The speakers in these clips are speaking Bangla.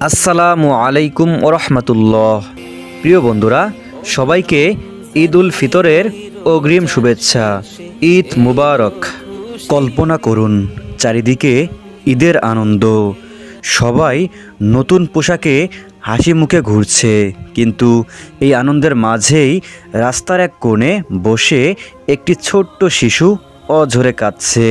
আসসালামু আলাইকুম ওরহমতুল্লাহ। প্রিয় বন্ধুরা, সবাইকে ঈদ উল ফিতরের অগ্রিম শুভেচ্ছা। ঈদ মুবারক। কল্পনা করুন, চারিদিকে ঈদের আনন্দ, সবাই নতুন পোশাকে হাসি মুখে ঘুরছে, কিন্তু এই আনন্দের মাঝেই রাস্তার এক কোণে বসে একটি ছোট্ট শিশু অঝরে কাঁদছে।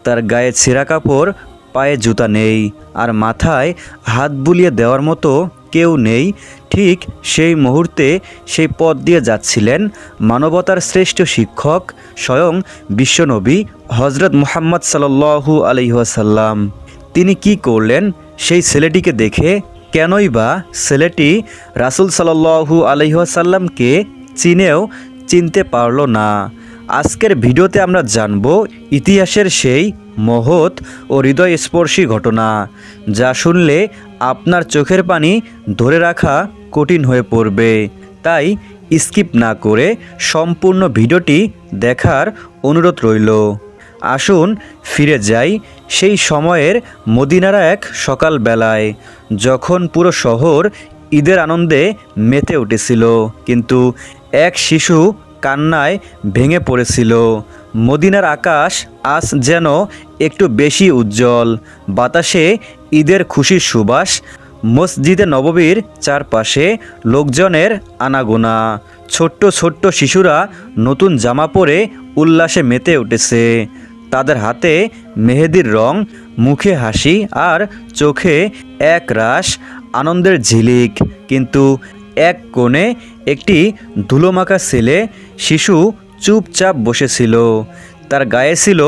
তার গায়ে ছেঁড়া কাপড়, পায়ে জুতা নেই, আর মাথায় হাত বুলিয়ে দেওয়ার মতো কেউ নেই। ঠিক সেই মুহূর্তে সেই পথ দিয়ে যাচ্ছিলেন মানবতার শ্রেষ্ঠ শিক্ষক, স্বয়ং বিশ্বনবী হজরত মুহাম্মদ সাল্লাল্লাহু আলাইহি ওয়াসাল্লাম। তিনি কি করলেন সেই ছেলেটিকে দেখে? কেনই বা ছেলেটি রাসূল সাল্লাল্লাহু আলাইহি ওয়াসাল্লামকে চিনতে পারল না? আজকের ভিডিওতে আমরা জানব ইতিহাসের সেই মহৎ ও হৃদয়স্পর্শী ঘটনা, যা শুনলে আপনার চোখের পানি ধরে রাখা কঠিন হয়ে পড়বে। তাই স্কিপ না করে সম্পূর্ণ ভিডিওটি দেখার অনুরোধ রইল। আসুন ফিরে যাই সেই সময়ের মদিনার এক সকালবেলায়, যখন পুরো শহর ঈদের আনন্দে মেতে উঠেছিল, কিন্তু এক শিশু কান্নায় ভেঙে পড়েছিল। মদিনার আকাশ আজ যেন একটু বেশি উজ্জ্বল, বাতাসে ঈদের খুশির সুবাস, মসজিদে নববীর চারপাশে লোকজনের আনাগোনা। ছোট্ট ছোট্ট শিশুরা নতুন জামা পরে উল্লাসে মেতে উঠেছে। তাদের হাতে মেহেদির রং, মুখে হাসি, আর চোখে একরাশ আনন্দের ঝিলিক। কিন্তু এক কোণে একটি ধুলোমাখা ছেলে শিশু চুপচাপ বসেছিল। তার গায়ে ছিল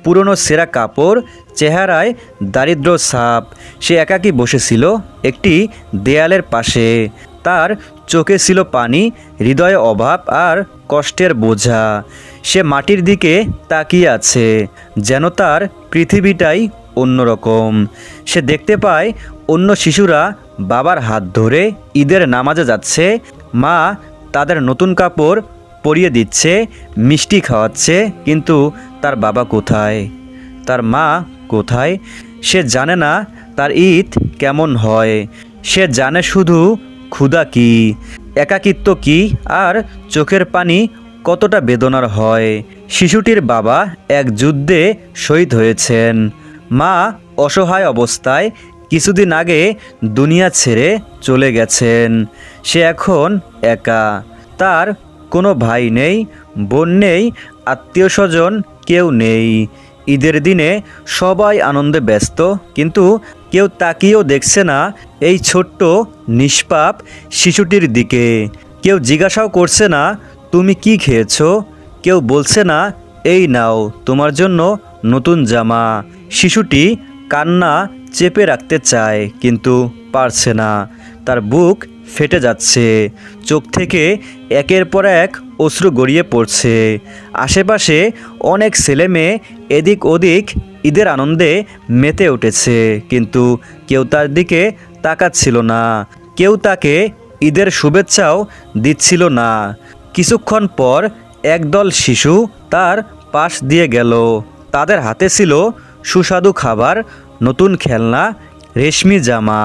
পুরনো ছেঁড়া কাপড়, চেহারায় দারিদ্র্য ছাপ। সে একাকী বসেছিল একটি দেয়ালের পাশে। তার চোখে ছিল পানি, হৃদয়ে অভাব আর কষ্টের বোঝা। সে মাটির দিকে তাকিয়ে আছে, যেন তার পৃথিবীটাই অন্যরকম। সে দেখতে পায় অন্য শিশুরা বাবার হাত ধরে ঈদের নামাজে যাচ্ছে, মা তাদের নতুন কাপড় পরিয়ে দিচ্ছে, মিষ্টি খাওয়াচ্ছে, কিন্তু তার বাবা কোথায়? তার মা কোথায়? সে জানে না তার ঈদ কেমন হয়। সে জানে শুধু ক্ষুধা কি, একাকিত্ব কি, আর চোখের পানি কতটা বেদনার হয়। শিশুটির বাবা এক যুদ্ধে শহীদ হয়েছেন। মা অসহায় অবস্থায় কিছুদিন আগে দুনিয়া ছেড়ে চলে গেছেন। সে এখন একা। তার কোনো ভাই নেই, বোন নেই, আত্মীয় স্বজন কেউ নেই। ঈদের দিনে সবাই আনন্দে ব্যস্ত, কিন্তু কেউ তাকিয়েও দেখছে না এই ছোট্ট নিষ্পাপ শিশুটির দিকে। কেউ জিজ্ঞাসাও করছে না তুমি কি খেয়েছো। কেউ বলছে না এই নাও তোমার জন্য নতুন জামা। শিশুটি কান্না চেপে রাখতে চায়, কিন্তু পারছে না। তার বুক ফেটে যাচ্ছে, চোখ থেকে একের পর এক অশ্রু গড়িয়ে পড়ছে। আশেপাশে অনেক ছেলে মেয়ে এদিক ওদিক ঈদের আনন্দে মেতে উঠেছে, কিন্তু কেউ তার দিকে তাকাচ্ছিল না। কেউ তাকে ঈদের শুভেচ্ছাও দিচ্ছিল না। কিছুক্ষণ পর একদল শিশু তার পাশ দিয়ে গেল। তাদের হাতে ছিল সুস্বাদু খাবার, নতুন খেলনা, রেশমি জামা।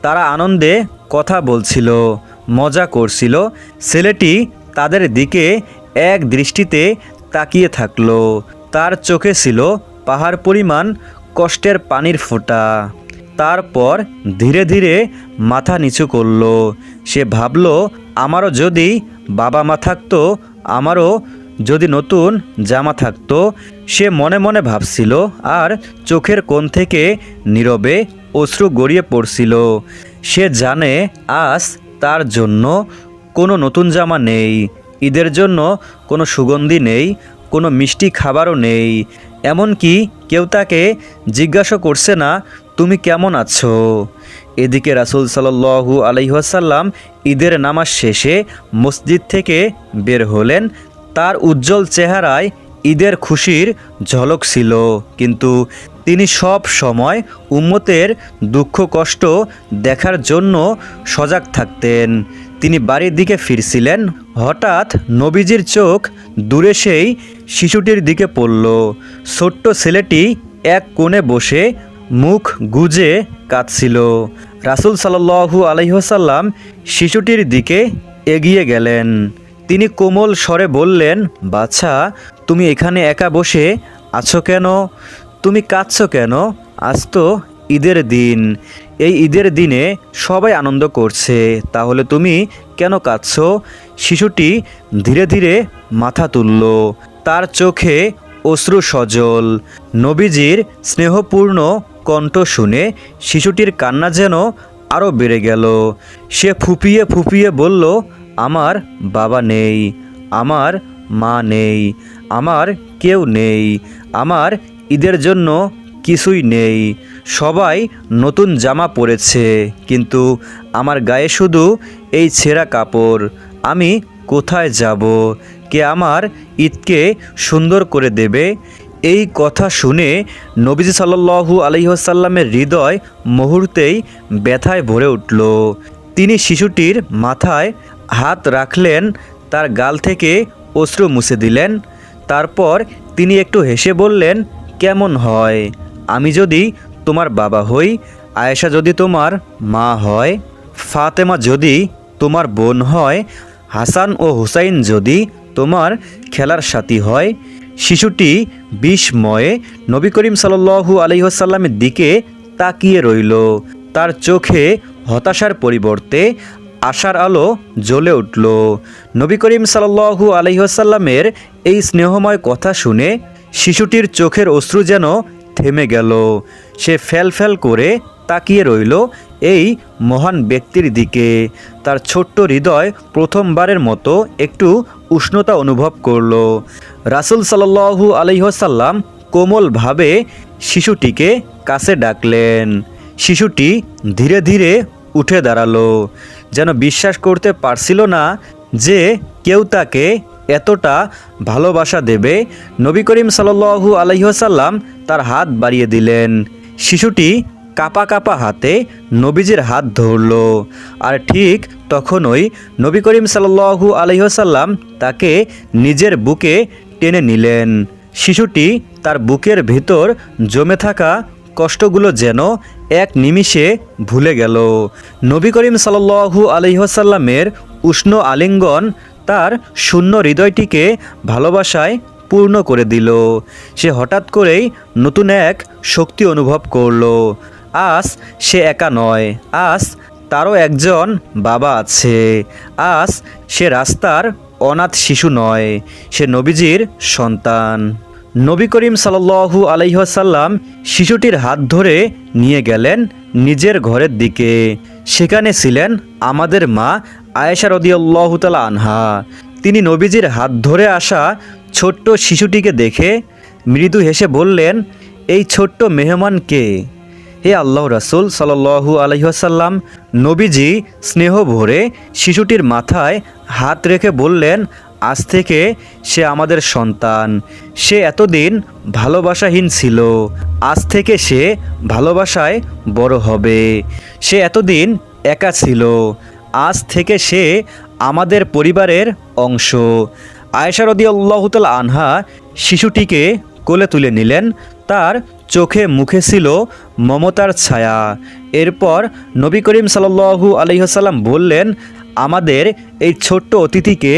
তারা আনন্দে কথা বলছিল, মজা করছিল। ছেলেটি তাদের দিকে এক দৃষ্টিতে তাকিয়ে থাকলো। তার চোখে ছিল পাহাড় পরিমাণ কষ্টের পানির ফোঁটা। তারপর ধীরে ধীরে মাথা নিচু করল। সে ভাবল, আমারও যদি বাবা মা থাকতো, আমারও যদি নতুন জামা থাকতো। সে মনে মনে ভাবছিল, আর চোখের কোণ থেকে নীরবে অশ্রু গড়িয়ে পড়ছিল। সে জানে আজ তার জন্য কোনো নতুন জামা নেই, ঈদের জন্য কোনো সুগন্ধি নেই, কোনো মিষ্টি খাবারও নেই। এমনকি কেউ তাকে জিজ্ঞাসা করছে না তুমি কেমন আছো। এদিকে রাসূল সাল্লাল্লাহু আলাইহি ওয়াসাল্লাম ঈদের নামাজ শেষে মসজিদ থেকে বের হলেন। তার উজ্জ্বল চেহারায় ঈদের খুশির ঝলক ছিল, কিন্তু তিনি সব সময় উম্মতের দুঃখ কষ্ট দেখার জন্য সজাগ থাকতেন। তিনি বাড়ির দিকে ফিরছিলেন, হঠাৎ নবীজির চোখ দূরে সেই শিশুটির দিকে পড়ল। ছোট্ট ছেলেটি এক কোণে বসে মুখ গুজে কাঁদছিল, রাসূল সাল্লাল্লাহু আলাইহি ওয়াসাল্লাম শিশুটির দিকে এগিয়ে গেলেন। তিনি কোমল স্বরে বললেন, বাচ্চা, তুমি এখানে একা বসে আছো কেন? তুমি কাঁদছো কেন? আজ তো ঈদের দিন। এই ঈদের দিনে সবাই আনন্দ করছে, তাহলে তুমি কেন কাঁদছো? শিশুটি ধীরে ধীরে মাথা তুলল। তার চোখে অশ্রু সজল। নবীজির স্নেহপূর্ণ কণ্ঠ শুনে শিশুটির কান্না যেন আরও বেড়ে গেল। সে ফুপিয়ে ফুপিয়ে বলল, আমার বাবা নেই, আমার মা নেই, আমার কেউ নেই, আমার ঈদের জন্য কিছুই নেই। সবাই নতুন জামা পরেছে, কিন্তু আমার গায়ে শুধু এই ছেঁড়া কাপড়। আমি কোথায় যাব? কে আমার ঈদকে সুন্দর করে দেবে? এই কথা শুনে নবীজি সাল্লাল্লাহু আলাইহি ওয়াসাল্লামের হৃদয় মুহূর্তেই ব্যথায় ভরে উঠল। তিনি শিশুটির মাথায় হাত রাখলেন, তার গাল থেকে অশ্রু মুছে দিলেন। তারপর তিনি একটু হেসে বললেন, কেমন হয় আমি যদি তোমার বাবা হই? আয়েশা যদি তোমার মা হয়? ফাতেমা যদি তোমার বোন হয়? হাসান ও হুসাইন যদি তোমার খেলার সাথী হয়? শিশুটি বিস্ময়ে নবী করিম সাল্লাল্লাহু আলাইহি ওয়াসাল্লামের দিকে তাকিয়ে রইল। তার চোখে হতাশার পরিবর্তে আশার আলো জ্বলে উঠল। নবী করিম সাল্লাল্লাহু আলাইহি ওয়াসাল্লামের এই স্নেহময় কথা শুনে শিশুটির চোখের অশ্রু যেন থেমে গেল। সে ফ্যাল ফ্যাল করে তাকিয়ে রইল এই মহান ব্যক্তির দিকে। তার ছোট্ট হৃদয় প্রথমবারের মতো একটু উষ্ণতা অনুভব করল। রাসূল সাল্লাল্লাহু আলাইহি ওয়াসাল্লাম কোমলভাবে শিশুটিকে কাছে ডাকলেন। শিশুটি ধীরে ধীরে উঠে দাঁড়ালো, যেন বিশ্বাস করতে পারছিল না যে কেউ তাকে এতটা ভালোবাসা দেবে। নবী করিম সাল্লাল্লাহু আলাইহি ওয়াসাল্লাম তার হাত বাড়িয়ে দিলেন। শিশুটি কাঁপা কাঁপা হাতে নবীজির হাত ধরল। আর ঠিক তখনই নবী করিম সাল্লাল্লাহু আলাইহি ওয়াসাল্লাম তাকে নিজের বুকে টেনে নিলেন। শিশুটি তার বুকের ভেতর জমে থাকা কষ্টগুলো যেন এক নিমিষে ভুলে গেল। নবী করিম সাল্লাল্লাহু আলাইহি ওয়াসাল্লামের উষ্ণ আলিঙ্গন তার শূন্য হৃদয়টিকে ভালোবাসায় পূর্ণ করে দিল। সে হঠাৎ করেই নতুন এক শক্তি অনুভব করল। আজ সে একা নয়, আজ তারও একজন বাবা আছে। আজ সে রাস্তার অনাথ শিশু নয়, সে নবীজির সন্তান। নবী করিম সাল্লাল্লাহু আলাইহি ওয়াসাল্লাম শিশুটির হাত ধরে নিয়ে গেলেন নিজের ঘরের দিকে। সেখানে ছিলেন আমাদের মা আয়েশা রাদিয়াল্লাহু তাআলা আনহা। তিনি নবীজির হাত ধরে আসা ছোট্ট শিশুটিকে দেখে মৃদু হেসে বললেন, এই ছোট্ট মেহমান কে? হে আল্লাহর রাসূল সাল্লাল্লাহু আলাইহি ওয়াসাল্লাম। নবীজি স্নেহ ভরে শিশুটির মাথায় হাত রেখে বললেন, আজ থেকে সে আমাদের সন্তান। সে এতদিন ভালোবাসাহীন ছিল, আজ থেকে সে ভালোবাসায় বড় হবে। সে এতদিন একা ছিল, আজ থেকে সে আমাদের পরিবারের অংশ। আয়েশা রাদিয়াল্লাহু তাআলা আনহা শিশুটিকে কোলে তুলে নিলেন। তার চোখে মুখে ছিল মমতার ছায়া। এরপর নবী করিম সাল্লাল্লাহু আলাইহি ওয়াসাল্লাম বললেন, আমাদের এই ছোট্ট অতিথিকে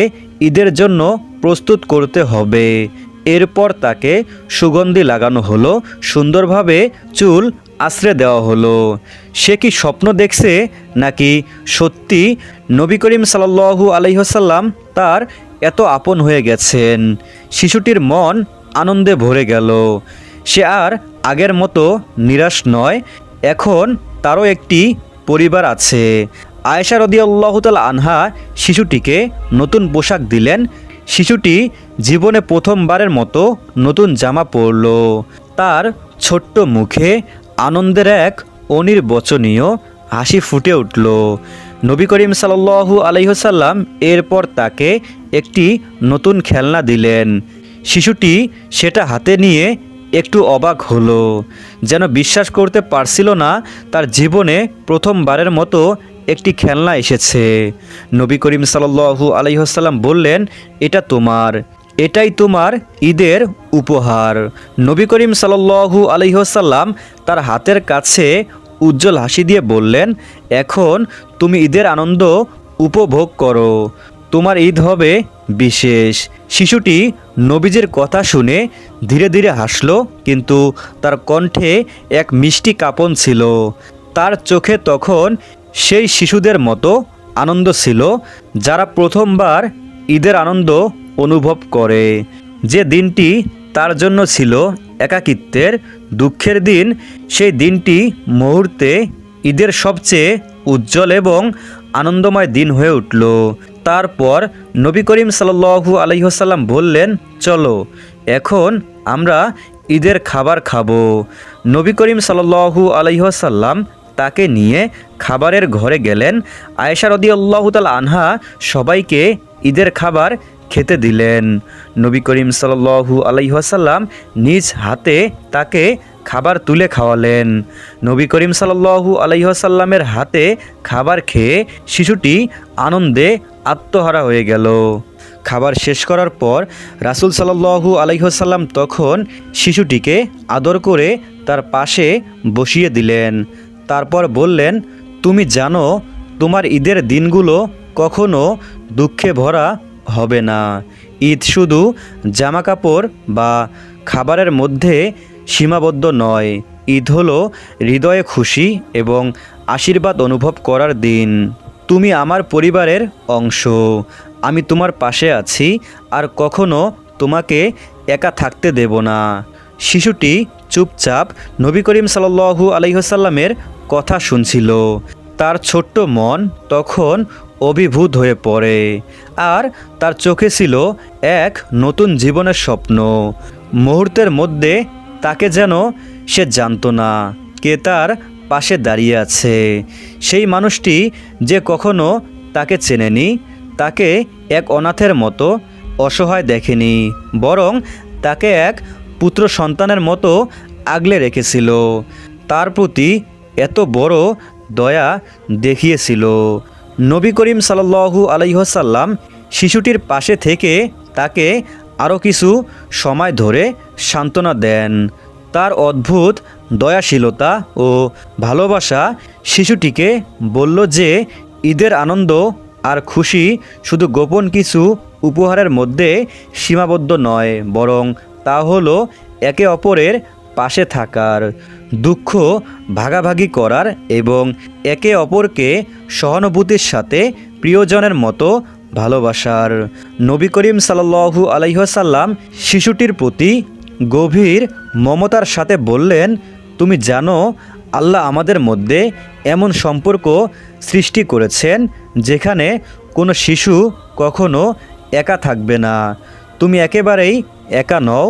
ঈদের জন্য প্রস্তুত করতে হবে। এরপর তাকে সুগন্ধি লাগানো হলো, সুন্দরভাবে চুল আশ্রে দেওয়া হলো। সে কি স্বপ্ন দেখছে নাকি সত্যি নবী করিম সাল্লাল্লাহু আলাইহি ওয়াসাল্লাম তার এত আপন হয়ে গেছেন? শিশুটির মন আনন্দে ভরে গেল। সে আর আগের মতো নিরাশ নয়, এখন তারও একটি পরিবার আছে। আয়েশা রাদিয়াল্লাহু তাআলা আনহা শিশুটিকে নতুন পোশাক দিলেন। শিশুটি জীবনে প্রথমবারের মতো নতুন জামা পরল। তার ছোট্ট মুখে আনন্দের এক অনির্বচনীয় হাসি ফুটে উঠল। নবী করিম সাল্লাল্লাহু আলাইহি ওয়াসাল্লাম এরপর তাকে একটি নতুন খেলনা দিলেন। শিশুটি সেটা হাতে নিয়ে একটু অবাক হলো, যেন বিশ্বাস করতে পারছিল না তার জীবনে প্রথমবারের মতো একটি খেলনা এসেছে। নবী করিম সাল্লাল্লাহু আলাইহি ওয়াসাল্লাম বললেন, এটা তোমার, এটাই তোমার ঈদের উপহার। নবী করিম সাল্লাল্লাহু আলাইহি ওয়াসাল্লাম তার হাতের কাছে উজ্জ্বল হাসি দিয়ে বললেন, এখন তুমি ঈদের আনন্দ উপভোগ করো, তোমার ঈদ হবে বিশেষ। শিশুটি নবীজির কথা শুনে ধীরে ধীরে হাসল, কিন্তু তার কণ্ঠে এক মিষ্টি কাঁপন ছিল। তার চোখে তখন সেই শিশুদের মতো আনন্দ ছিল যারা প্রথমবার ঈদের আনন্দ অনুভব করে। যে দিনটি তার জন্য ছিল একাকিত্বের, দুঃখের দিন, সেই দিনটি মুহূর্তে ঈদের সবচেয়ে উজ্জ্বল এবং আনন্দময় দিন হয়ে উঠল। তারপর নবী করিম সাল্লাল্লাহু আলাইহি ওয়াসাল্লাম বললেন, চলো এখন আমরা ঈদের খাবার খাবো। নবী করিম সাল্লাল্লাহু আলাইহি ওয়াসাল্লাম তাকে নিয়ে খাবারের ঘরে গেলেন। আয়েশা রাদিয়াল্লাহু তাআলা আনহা সবাইকে ঈদের খাবার খেতে দিলেন। নবী করিম সাল্লাল্লাহু আলাইহি ওয়াসাল্লাম নিজ হাতে তাকে খাবার তুলে খাওয়ালেন। নবী করিম সাল্লাল্লাহু আলাইহি ওয়াসাল্লামের হাতে খাবার খেয়ে শিশুটি আনন্দে আত্মহারা হয়ে গেল। খাবার শেষ করার পর রাসূল সাল্লাল্লাহু আলাইহি ওয়াসাল্লাম তখন শিশুটিকে আদর করে তার পাশে বসিয়ে দিলেন। তারপর বললেন, তুমি জানো তোমার ঈদের দিনগুলো কখনো দুঃখে ভরা হবে না। ঈদ শুধু জামাকাপড় বা খাবারের মধ্যে সীমাবদ্ধ নয়, ঈদ হলো হৃদয়ে খুশি এবং আশীর্বাদ অনুভব করার দিন। তুমি আমার পরিবারের অংশ, আমি তোমার পাশে আছি আর কখনো তোমাকে একা থাকতে দেব না। শিশুটি চুপচাপ নবী করিম সাল্লাল্লাহু আলাইহি ওয়াসাল্লামের কথা শুনছিল। তার ছোট্ট মন তখন অভিভূত হয়ে পড়ে, আর তার চোখে ছিল এক নতুন জীবনের স্বপ্ন। মুহূর্তের মধ্যে তাকে যেন সে জানতো না কে তার পাশে দাঁড়িয়ে আছে। সেই মানুষটি যে কখনো তাকে চেনেনি, তাকে এক অনাথের মতো অসহায় দেখেনি, বরং তাকে এক পুত্র সন্তানের মতো আগলে রেখেছিল। তার প্রতি এত বড় দয়া দেখিয়েছিল। নবী করিম সাল্লাল্লাহু আলাইহি ওয়াসাল্লাম শিশুটির পাশে থেকে তাকে আরও কিছু সময় ধরে সান্ত্বনা দেন। তার অদ্ভুত দয়াশীলতা ও ভালোবাসা শিশুটিকে বলল যে ঈদের আনন্দ আর খুশি শুধু গোপন কিছু উপহারের মধ্যে সীমাবদ্ধ নয়, বরং তা হলো একে অপরের পাশে থাকার, দুঃখ ভাগাভাগি করার এবং একে অপরকে সহানুভূতির সাথে প্রিয়জনের মতো ভালোবাসার। নবী করিম সাল্লাল্লাহু আলাইহি ওয়াসাল্লাম শিশুটির প্রতি গভীর মমতার সাথে বললেন, তুমি জানো আল্লাহ আমাদের মধ্যে এমন সম্পর্ক সৃষ্টি করেছেন যেখানে কোনো শিশু কখনো একা থাকবে না। তুমি একেবারেই একা নও,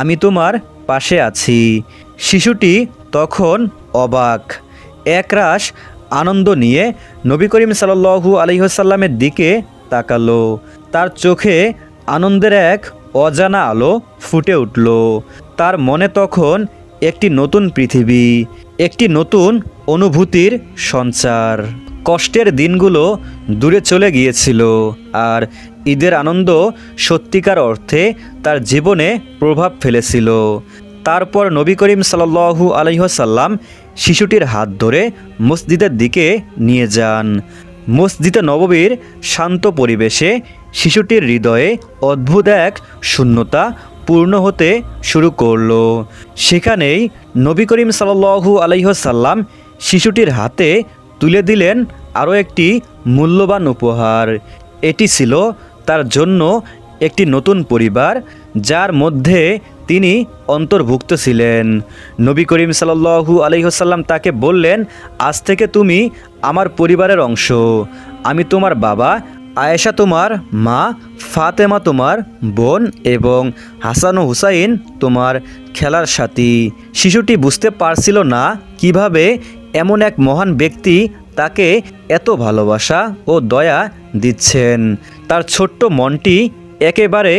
আমি তোমার পাশে আছি। শিশুটি তখন অবাক, একরাশ আনন্দ নিয়ে নবী করিম সাল্লাল্লাহু আলাইহি ওয়াসাল্লামের দিকে তাকালো। তার চোখে আনন্দের এক অজানা আলো ফুটে উঠল। তার মনে তখন একটি নতুন পৃথিবী, একটি নতুন অনুভূতির সঞ্চার। কষ্টের দিনগুলো দূরে চলে গিয়েছিল, আর ঈদের আনন্দ সত্যিকার অর্থে তার জীবনে প্রভাব ফেলেছিল। তারপর নবী করিম সাল্লাল্লাহু আলাইহি ওয়াসাল্লাম শিশুটির হাত ধরে মসজিদের দিকে নিয়ে যান। মসজিদে নববীর শান্ত পরিবেশে শিশুটির হৃদয়ে অদ্ভুত এক শূন্যতা পূর্ণ হতে শুরু করল। সেখানেই নবী করিম সাল্লাল্লাহু আলাইহি ওয়াসাল্লাম শিশুটির হাতে তুলে দিলেন আরও একটি মূল্যবান উপহার। এটি ছিল তার জন্য একটি নতুন পরিবার, যার মধ্যে তিনি অন্তর্ভুক্ত ছিলেন। নবী করিম সাল্লাল্লাহু আলাইহি ওয়াসাল্লাম তাকে বললেন, আজ থেকে তুমি আমার পরিবারের অংশ। আমি তোমার বাবা, আয়েশা তোমার মা, ফাতেমা তোমার বোন এবং হাসান ও হুসাইন তোমার খেলার সাথী। শিশুটি বুঝতে পারছিল না কিভাবে এমন এক মহান ব্যক্তি তাকে এত ভালোবাসা ও দয়া দিচ্ছেন। তার ছোট্ট মনটি একেবারে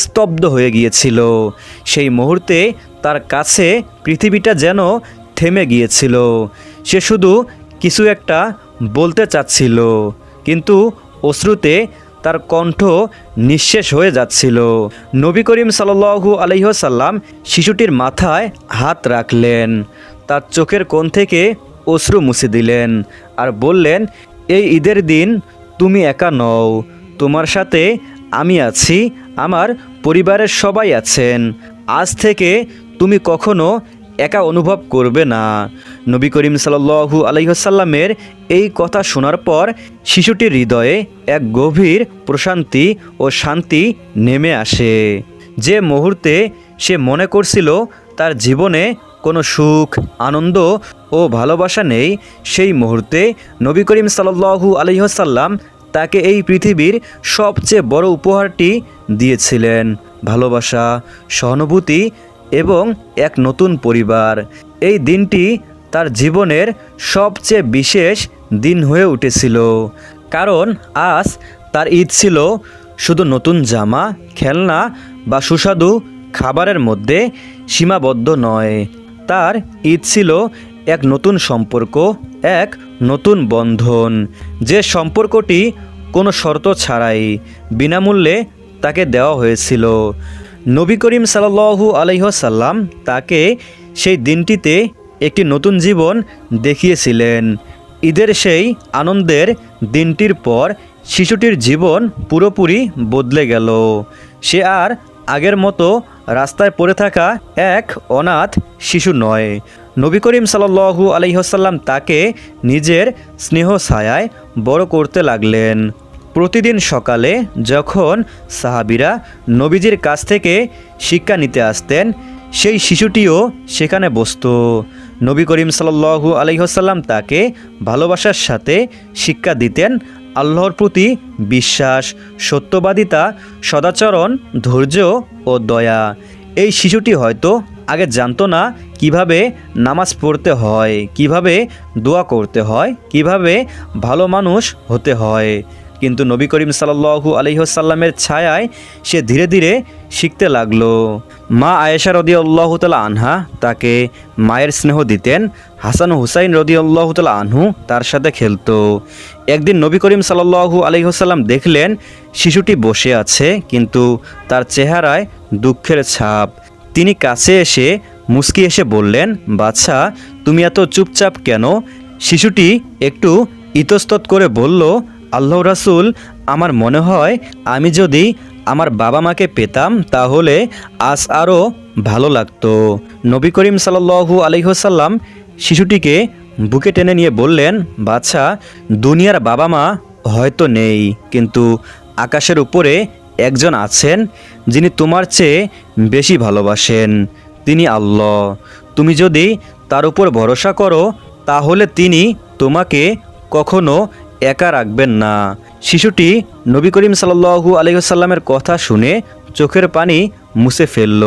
স্তব্ধ হয়ে গিয়েছিল। সেই মুহূর্তে তার কাছে পৃথিবীটা যেন থেমে গিয়েছিল। সে শুধু কিছু একটা বলতে চাচ্ছিল, কিন্তু অশ্রুতে তার কণ্ঠ নিঃশেষ হয়ে যাচ্ছিল। নবী করিম সাল্লাল্লাহু আলাইহি ওয়াসাল্লাম শিশুটির মাথায় হাত রাখলেন। তার চোখের কোণ থেকে অশ্রু মুছে দিলেন আর বললেন, এই ঈদের দিন তুমি একা নও, তোমার সাথে আমি আছি, আমার পরিবারের সবাই আছেন। আজ থেকে তুমি কখনো একা অনুভব করবে না। নবী করিম সাল্লাল্লাহু আলাইহি ওয়াসাল্লামের এই কথা শোনার পর শিশুটির হৃদয়ে এক গভীর প্রশান্তি ও শান্তি নেমে আসে। যে মুহূর্তে সে মনে করছিল তার জীবনে কোনো সুখ, আনন্দ ও ভালোবাসা নেই, সেই মুহূর্তে নবী করিম সাল্লাল্লাহু আলাইহি ওয়াসাল্লাম তাকে এই পৃথিবীর সবচেয়ে বড় উপহারটি দিয়েছিলেন, ভালোবাসা, সহানুভূতি এবং এক নতুন পরিবার। এই দিনটি তার জীবনের সবচেয়ে বিশেষ দিন হয়ে উঠেছিল, কারণ আজ তার ঈদ ছিল শুধু নতুন জামা, খেলনা বা সুস্বাদু খাবারের মধ্যে সীমাবদ্ধ নয়। তার ঈদ ছিল এক নতুন সম্পর্ক, এক নতুন বন্ধন, যে সম্পর্কটি কোনো শর্ত ছাড়াই বিনামূল্যে তাকে দেওয়া হয়েছিল। নবী করিম সাল্লাল্লাহু আলাইহি ওয়াসাল্লাম তাকে সেই দিনটিতে একটি নতুন জীবন দেখিয়েছিলেন। ঈদের সেই আনন্দের দিনটির পর শিশুটির জীবন পুরোপুরি বদলে গেল। সে আর আগের মতো রাস্তায় পড়ে থাকা এক অনাথ শিশু নয়। নবী করিম সাল্লাল্লাহু আলাইহি ওয়াসাল্লাম তাকে নিজের স্নেহ ছায়ায় বড় করতে লাগলেন। প্রতিদিন সকালে যখন সাহাবীরা নবীজির কাছ থেকে শিক্ষা নিতে আসতেন, সেই শিশুটিও সেখানে বসত। নবী করিম সাল্লাল্লাহু আলাইহি ওয়াসাল্লাম তাকে ভালোবাসার সাথে শিক্ষা দিতেন আল্লাহর প্রতি বিশ্বাস, সত্যবাদিতা, সদাচরণ, ধৈর্য ও দয়া। এই শিশুটি হয়তো আগে জানতো না কিভাবে নামাজ পড়তে হয়, কিভাবে দোয়া করতে হয়, কিভাবে ভালো মানুষ হতে হয়, কিন্তু নবী করিম সাল্লাল্লাহু আলাইহি ওয়াসাল্লামের ছায়ায় সে ধীরে ধীরে শিখতে লাগলো। মা আয়েশা রাদিয়াল্লাহু তাআলা আনহা তাকে মায়ের স্নেহ দিতেন। হাসান হুসাইন রাদিয়াল্লাহু তাআলা আনহু তার সাথে খেলতো। একদিন নবী করিম সাল্লাল্লাহু আলাইহি ওয়াসাল্লাম দেখলেন শিশুটি বসে আছে, কিন্তু তার চেহারায় দুঃখের ছাপ। তিনি কাছে এসে মুস্কি এসে বললেন, বাচ্চা, তুমি এত চুপচাপ কেন? শিশুটি একটু ইতস্তত করে বলল, আল্লাহ রাসূল, আমার মনে হয় আমি যদি আমার বাবা মাকে পেতাম তাহলে আজ আরও ভালো লাগতো। নবী করিম সাল্লাল্লাহু আলাইহি ওয়াসাল্লাম শিশুটিকে বুকে টেনে নিয়ে বললেন, বাচ্চা, দুনিয়ার বাবা মা হয়তো নেই, কিন্তু আকাশের উপরে একজন আছেন যিনি তোমার চেয়ে বেশি ভালোবাসেন, তিনি আল্লাহ। তুমি যদি তার উপর ভরসা করো তাহলে তিনি তোমাকে কখনো একা রাখবেন না। শিশুটি নবী করিম সাল্লাল্লাহু আলাইহি ওয়াসাল্লামের কথা শুনে চোখের পানি মুছে ফেলল।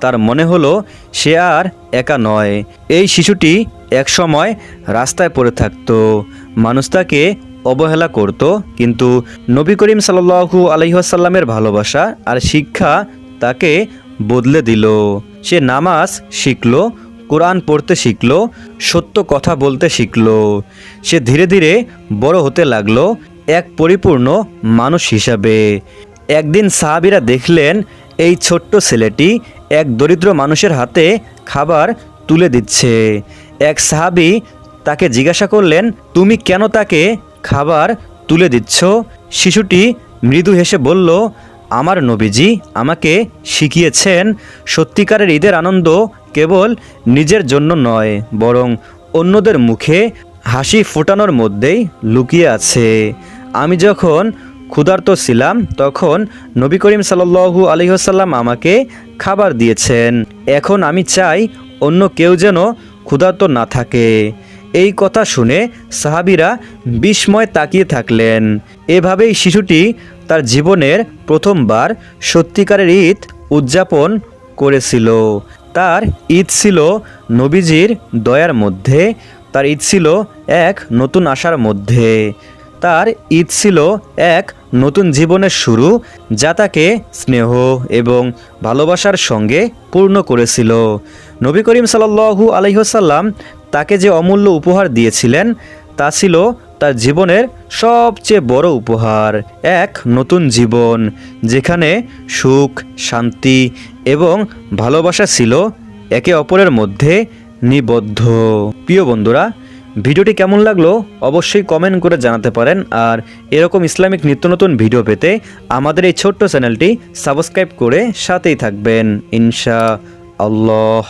তার মনে হলো সে আর একা নয়। এই শিশুটি একসময় রাস্তায় পড়ে থাকতো, মানুষ তাকে অবহেলা করত, কিন্তু নবী করিম সাল্লাল্লাহু আলাইহি ওয়াসাল্লামের ভালোবাসা আর শিক্ষা তাকে বদলে দিল। সে নামাজ শিখল, কোরআন পড়তে শিখল, সত্য কথা বলতে শিখল। সে ধীরে ধীরে বড় হতে লাগলো এক পরিপূর্ণ মানুষ হিসাবে। একদিন সাহাবীরা দেখলেন এই ছোট্ট ছেলেটি এক দরিদ্র মানুষের হাতে খাবার তুলে দিচ্ছে। এক সাহাবী তাকে জিজ্ঞাসা করলেন, তুমি কেন তাকে খাবার তুলে দিচ্ছ? শিশুটি মৃদু হেসে বলল, আমার নবীজি আমাকে শিখিয়েছেন সত্যিকারের ঈদের আনন্দ কেবল নিজের জন্য নয়, বরং অন্যদের মুখে হাসি ফোটানোর মধ্যেই লুকিয়ে আছে। আমি যখন ক্ষুধার্ত ছিলাম তখন নবী করিম সাল্লাল্লাহু আলাইহি ওয়াসাল্লাম আমাকে খাবার দিয়েছেন। এখন আমি চাই অন্য কেউ যেন ক্ষুধার্ত না থাকে। এই কথা শুনে সাহাবীরা বিস্ময় তাকিয়ে থাকলেন। এভাবেই শিশুটি তার জীবনের প্রথমবার সত্যিকারের ঈদ উদযাপন করেছিল। তার ঈদ ছিল নবীজির দয়ার মধ্যে, তার ঈদ ছিল এক নতুন আশার মধ্যে, তার ঈদ ছিল এক নতুন জীবনের শুরু, যা তাকে স্নেহ এবং ভালোবাসার সঙ্গে পূর্ণ করেছিল। নবী করিম সাল্লাল্লাহু আলাইহি ওয়াসাল্লাম তাকে যে অমূল্য উপহার দিয়েছিলেন তা ছিল তার জীবনের সবচেয়ে বড় উপহার, এক নতুন জীবন যেখানে সুখ, শান্তি এবং ভালোবাসা ছিল একে অপরের মধ্যে নিবদ্ধ। প্রিয় বন্ধুরা, ভিডিওটি কেমন লাগলো অবশ্যই কমেন্ট করে জানাতে পারেন। আর এরকম ইসলামিক নিত্য নতুন ভিডিও পেতে আমাদের এই ছোট্ট চ্যানেলটি সাবস্ক্রাইব করে সাথেই থাকবেন ইনশাআল্লাহ।